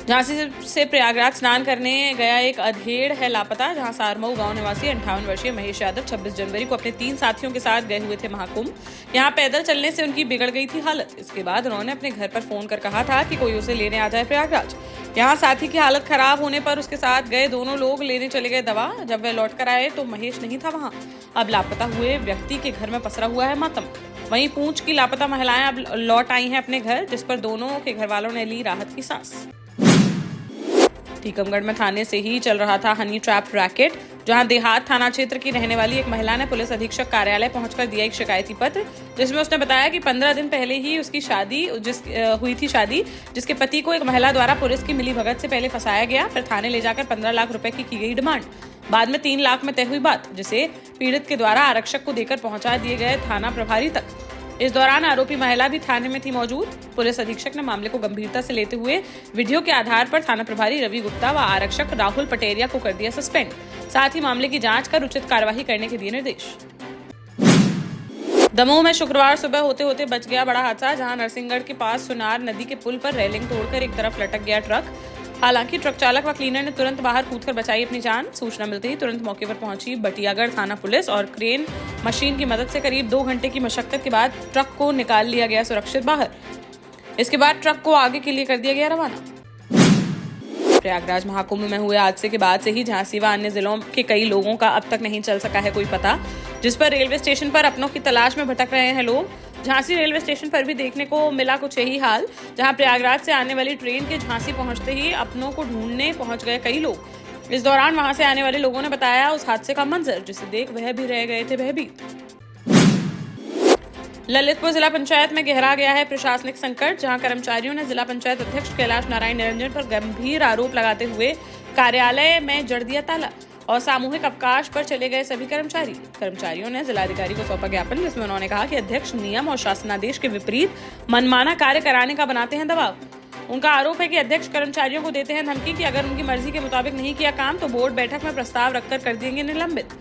झांसी से प्रयागराज स्नान करने गया एक अधेड़ है लापता। जहां सारमऊ गांव निवासी 58 वर्षीय महेश यादव 26 जनवरी को अपने 3 साथियों के साथ गए हुए थे महाकुंभ। यहां पैदल चलने से उनकी बिगड़ गई थी हालत। इसके बाद उन्होंने अपने घर पर फोन कर कहा था कि कोई उसे लेने आ जाए प्रयागराज। यहां साथी की हालत खराब होने पर उसके साथ गए दोनों लोग लेने चले गए दवा। जब वे लौट कर आए तो महेश नहीं था वहां। अब लापता हुए व्यक्ति के घर में पसरा हुआ है मातम। वहीं पूंछ की लापता महिलाएं अब लौट आई हैं अपने घर, जिस पर दोनों के घर वालों ने ली राहत की सांस। टीकमगढ़ में थाने से ही चल रहा था हनी ट्रैप रैकेट। जहां देहात थाना क्षेत्र की रहने वाली एक महिला ने पुलिस अधीक्षक कार्यालय पहुंचकर दिया एक शिकायती पत्र, जिसमें उसने बताया कि 15 दिन पहले ही उसकी हुई थी शादी, जिसके पति को एक महिला द्वारा पुलिस की मिलीभगत से पहले फंसाया गया। फिर थाने ले जाकर 15 लाख रुपए की गई डिमांड। बाद में 3 लाख में तय हुई बात, जिसे पीड़ित के द्वारा आरक्षक को देकर पहुंचा दिए गए थाना प्रभारी तक। इस दौरान आरोपी महिला भी थाने में थी मौजूद। पुलिस अधीक्षक ने मामले को गंभीरता से लेते हुए वीडियो के आधार पर थाना प्रभारी रवि गुप्ता व आरक्षक राहुल पटेरिया को कर दिया सस्पेंड। साथ ही मामले की जांच कर उचित कार्यवाही करने के दिए निर्देश। दमोह में शुक्रवार सुबह होते होते बच गया बड़ा हादसा। जहां नरसिंहगढ़ के पास सुनार नदी के पुल पर रेलिंग तोड़कर एक तरफ लटक गया ट्रक। हालांकि ट्रक चालक व क्लीनर ने तुरंत बाहर कूदकर बचाई अपनी जान। सूचना मिलते ही तुरंत मौके पर पहुंची बटियागढ़ थाना पुलिस और क्रेन मशीन की मदद से करीब 2 घंटे की मशक्कत के बाद ट्रक को निकाल लिया गया सुरक्षित बाहर। इसके बाद ट्रक को आगे के लिए कर दिया गया रवाना। प्रयागराज महाकुंभ में हुए हादसे के बाद से ही झांसी व अन्य जिलों के कई लोगों का अब तक नहीं चल सका है कोई पता, जिस पर रेलवे स्टेशन पर अपनों की तलाश में भटक रहे हैं लोग। झांसी रेलवे स्टेशन पर भी देखने को मिला कुछ यही हाल, जहां प्रयागराज से आने वाली ट्रेन के झांसी पहुंचते ही अपनों को ढूंढने पहुंच गए कई लोग। इस दौरान वहां से आने वाले लोगों ने बताया उस हादसे का मंजर, जिसे देख वह भी रह गए थे भयभीत। ललितपुर जिला पंचायत में गहरा गया है प्रशासनिक संकट। जहां कर्मचारियों ने जिला पंचायत अध्यक्ष कैलाश नारायण निरंजन पर गंभीर आरोप लगाते हुए कार्यालय में जड़ दिया ताला और सामूहिक अवकाश पर चले गए सभी कर्मचारियों ने जिलाधिकारी को सौंपा ज्ञापन, जिसमें उन्होंने कहा कि अध्यक्ष नियम और शासनादेश के विपरीत मनमाना कार्य कराने का बनाते हैं दबाव। उनका आरोप है कि अध्यक्ष कर्मचारियों को देते हैं धमकी कि अगर उनकी मर्जी के मुताबिक नहीं किया काम तो बोर्ड बैठक में प्रस्ताव रखकर कर देंगे निलंबित।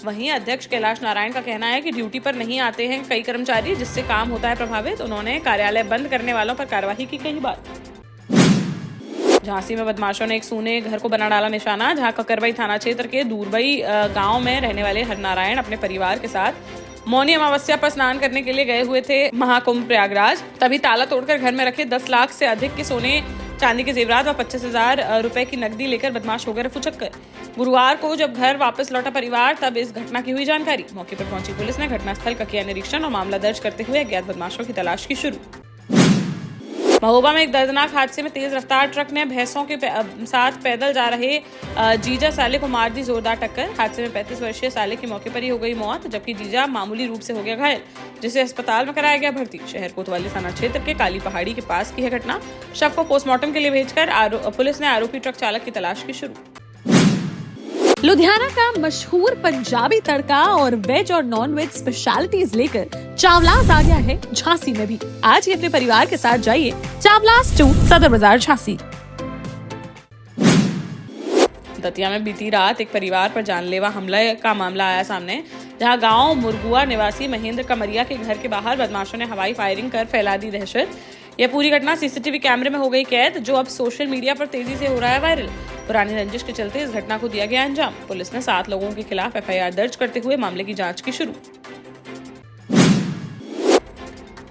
वहीं अध्यक्ष कैलाश नारायण का कहना है कि ड्यूटी पर नहीं आते हैं कई कर्मचारी, जिससे काम होता है प्रभावित। उन्होंने कार्यालय बंद करने वालों पर कार्यवाही की कही बात। झांसी में बदमाशों ने एक सूने घर को बना डाला निशाना। जहां ककरबई थाना क्षेत्र के दूरबई गांव में रहने वाले हरनारायण अपने परिवार के साथ मौनी अमावस्या पर स्नान करने के लिए गए हुए थे महाकुंभ प्रयागराज। तभी ताला तोड़कर घर में रखे 10 लाख से अधिक के सोने चांदी के जेवरात व 25,000 रुपए की नकदी लेकर बदमाश हो गए रफूचक्कर। गुरुवार को जब घर वापस लौटा परिवार, तब इस घटना की हुई जानकारी। मौके पर पहुंची पुलिस ने घटनास्थल का किया निरीक्षण और मामला दर्ज करते हुए अज्ञात बदमाशों की तलाश की शुरू। महोबा में एक दर्दनाक हादसे में तेज रफ्तार ट्रक ने भैंसों के साथ पैदल जा रहे जीजा साले को मार दी जोरदार टक्कर। हादसे में 35 वर्षीय साले की मौके पर ही हो गई मौत, जबकि जीजा मामूली रूप से हो गया घायल, जिसे अस्पताल में कराया गया भर्ती। शहर कोतवाली थाना क्षेत्र के काली पहाड़ी के पास की है घटना। शव को पोस्टमार्टम के लिए भेजकर पुलिस ने आरोपी ट्रक चालक की तलाश की शुरू। लुधियाना का मशहूर पंजाबी तड़का और वेज और नॉन वेज स्पेशलिटीज लेकर चावलास आ गया है झांसी में भी। आज ही अपने परिवार के साथ जाइए चावलास 2 सदर बाजार झांसी। दतिया में बीती रात एक परिवार पर जानलेवा हमले का मामला आया सामने। जहां गांव मुरगुआ निवासी महेंद्र कमरिया के घर के बाहर बदमाशों ने हवाई फायरिंग कर फैला दी दहशत। यह पूरी घटना सीसीटीवी कैमरे में हो गई कैद, जो अब सोशल मीडिया पर तेजी से हो रहा है वायरल। पुरानी रंजिश के चलते इस घटना को दिया गया अंजाम। पुलिस ने 7 लोगों के खिलाफ FIR दर्ज करते हुए मामले की जांच की शुरू।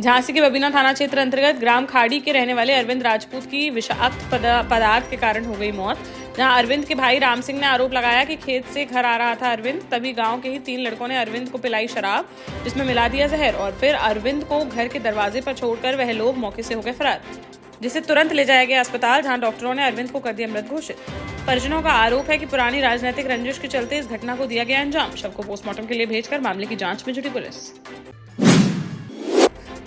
झांसी के बबीना थाना क्षेत्र अंतर्गत ग्राम खाड़ी के रहने वाले अरविंद राजपूत की विषाक्त पदार्थ के कारण हो गई मौत। जहां अरविंद के भाई राम सिंह ने आरोप लगाया कि खेत से घर आ रहा था अरविंद, तभी गांव के ही 3 लड़कों ने अरविंद को पिलाई शराब, जिसमें मिला दिया जहर और फिर अरविंद को घर के दरवाजे पर छोड़कर वह लोग मौके से हो गए फरार, जिसे तुरंत ले जाया गया अस्पताल, जहां डॉक्टरों ने अरविंद को कर दिया मृत घोषित। परिजनों का आरोप है कि पुरानी राजनीतिक रंजिश के चलते इस घटना को दिया गया अंजाम। शव को पोस्टमार्टम के लिए भेजकर मामले की जांच में जुटी पुलिस।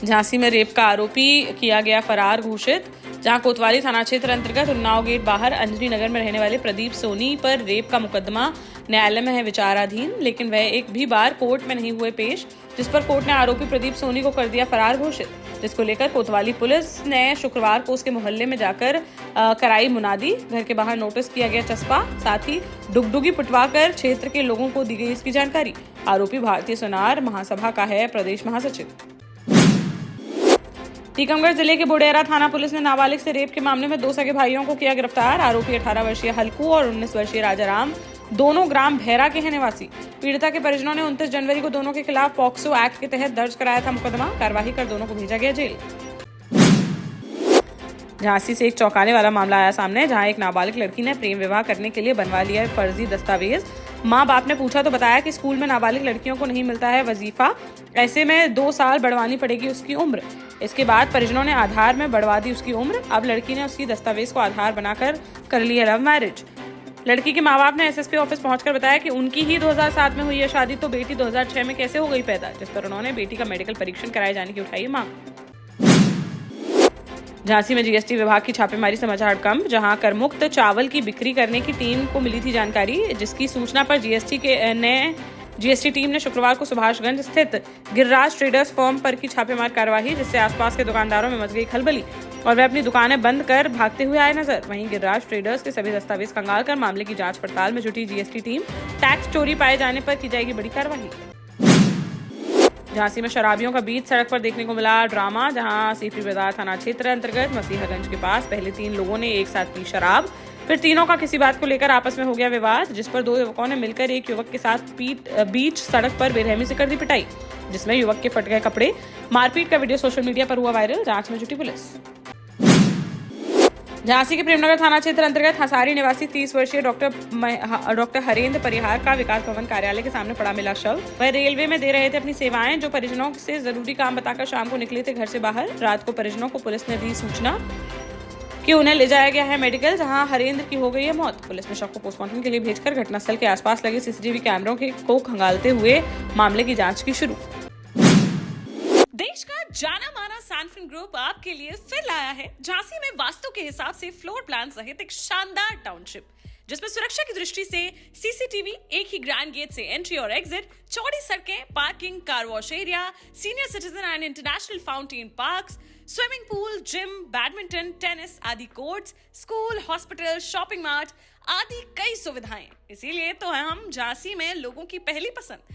झांसी में रेप का आरोपी किया गया फरार घोषित। जहां कोतवाली थाना क्षेत्र अंतर्गत उन्नाव गेट बाहर अंजनी नगर में रहने वाले प्रदीप सोनी पर रेप का मुकदमा न्यायालय में है विचाराधीन, लेकिन वह एक भी बार कोर्ट में नहीं हुए पेश, जिस पर कोर्ट ने आरोपी प्रदीप सोनी को कर दिया फरार घोषित। जिसको लेकर कोतवाली पुलिस ने शुक्रवार को उसके मोहल्ले में जाकर कराई मुनादी। घर के बाहर नोटिस किया गया चस्पा, साथ ही डुगडुगी पिटवाकर क्षेत्र के लोगों को दी गई इसकी जानकारी। आरोपी भारतीय सुनार महासभा का है प्रदेश महासचिव। टीकमगढ़ जिले के बुडेरा थाना पुलिस ने नाबालिग से रेप के मामले में 2 सगे भाइयों को किया गिरफ्तार। आरोपी 18 वर्षीय हल्कू और 19 वर्षीय राजाराम दोनों ग्राम भैरा के हैं निवासी। पीड़िता के परिजनों ने 29 जनवरी को दोनों के खिलाफ पॉक्सो एक्ट के तहत दर्ज कराया था मुकदमा। कार्रवाई कर दोनों को भेजा गया जेल। झांसी से एक चौंकाने वाला मामला आया सामने, जहां एक नाबालिग लड़की ने प्रेम विवाह करने के लिए बनवा लिया फर्जी दस्तावेज। मां बाप ने पूछा तो बताया कि स्कूल में नाबालिग लड़कियों को नहीं मिलता है वजीफा, ऐसे में 2 साल बढ़वानी पड़ेगी उसकी उम्र। इसके बाद परिजनों ने आधार में बढ़वा दी उसकी उम्र। अब लड़की ने उसकी दस्तावेज को आधार बनाकर कर ली है लव मैरिज। लड़की के माँ बाप ने एसएसपी ऑफिस पहुंचकर बताया कि उनकी ही 2007 में हुई है शादी, तो बेटी 2006 में कैसे हो गई पैदा, जिस पर उन्होंने बेटी का मेडिकल परीक्षण कराए जाने की उठाई मांग। झांसी में जीएसटी विभाग की छापेमारी से मचा हड़कंप, जहां करमुक्त चावल की बिक्री करने की टीम को मिली थी जानकारी, जिसकी सूचना पर जीएसटी टीम ने शुक्रवार को सुभाषगंज स्थित गिरिराज ट्रेडर्स फर्म पर की छापेमार कार्रवाई, जिससे आसपास के दुकानदारों में मच गई खलबली और वे अपनी दुकानें बंद कर भागते हुए आए नजर। वहीं गिरिराज ट्रेडर्स के सभी दस्तावेज खंगाल कर मामले की जांच पड़ताल में जुटी जीएसटी टीम। टैक्स चोरी पाए जाने पर की जाएगी बड़ी कार्रवाई। झांसी में शराबियों का बीच सड़क पर देखने को मिला ड्रामा, जहां सीपी बाजार थाना क्षेत्र अंतर्गत मसीहागंज के पास पहले 3 लोगों ने एक साथ पी शराब, फिर तीनों का किसी बात को लेकर आपस में हो गया विवाद, जिस पर 2 युवकों ने मिलकर एक युवक के साथ बीच सड़क पर बेरहमी से कर दी पिटाई, जिसमें युवक के फट गए कपड़े। मारपीट का वीडियो सोशल मीडिया पर हुआ वायरल। जांच में जुटी पुलिस। झांसी के प्रेमनगर थाना क्षेत्र अंतर्गत हसारी निवासी 30 वर्षीय डॉक्टर हरेंद्र परिहार का विकास भवन कार्यालय के सामने पड़ा मिला शव। वह रेलवे में दे रहे थे अपनी सेवाएं, जो परिजनों से जरूरी काम बताकर शाम को निकले थे घर से बाहर। रात को परिजनों को पुलिस ने दी सूचना कि उन्हें ले जाया गया है मेडिकल, जहां हरेंद्र की हो गई है मौत। पुलिस ने शव को पोस्टमार्टम के लिए भेजकर घटनास्थल के आसपास लगे सीसीटीवी कैमरों को खंगालते हुए मामले की जांच की शुरू। देश का जाना माना सैनफिन ग्रुप आपके लिए फिर लाया है झांसी में वास्तु के हिसाब से फ्लोर प्लान सहित एक शानदार टाउनशिप, जिसमें सुरक्षा की दृष्टि से सीसीटीवी, एक ही ग्रैंड गेट से एंट्री और एग्जिट, चौड़ी सड़कें, parking, car wash area, senior citizen and international fountain parks, swimming pool, gym, badminton, tennis आदि courts, school, hospital, shopping mart आदि कई सुविधाएं। इसीलिए तो हम झांसी में लोगों की पहली पसंद।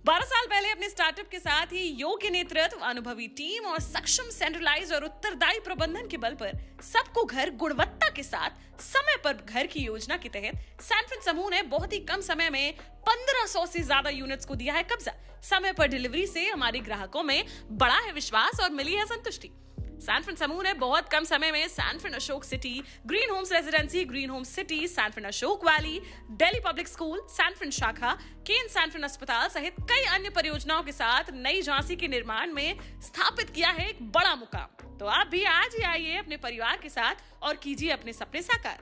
12 साल पहले अपने स्टार्टअप के साथ ही योग्य नेतृत्व, अनुभवी टीम और सक्षम सेंट्रलाइज और उत्तरदायी प्रबंधन के बल पर सबको घर गुणवत्ता के साथ समय पर घर की योजना के तहत सैनफिन समूह ने बहुत ही कम समय में 1500 से ज्यादा यूनिट्स को दिया है कब्जा। समय पर डिलीवरी से हमारे ग्राहकों में बड़ा है विश्वास और मिली है संतुष्टि। सैनफिन समूह ने बहुत कम समय में सैनफिन Ashok city, green homes residency, green homes city, सैनफिन Ashok valley, Delhi public school, सैनफिन शाखा, केन सैनफिन अस्पताल सहित कई अन्य परियोजनाओं के साथ नई झांसी के निर्माण में स्थापित किया है एक बड़ा मुकाम। तो आप भी आज ही आइए अपने परिवार के साथ और कीजिए अपने सपने साकार।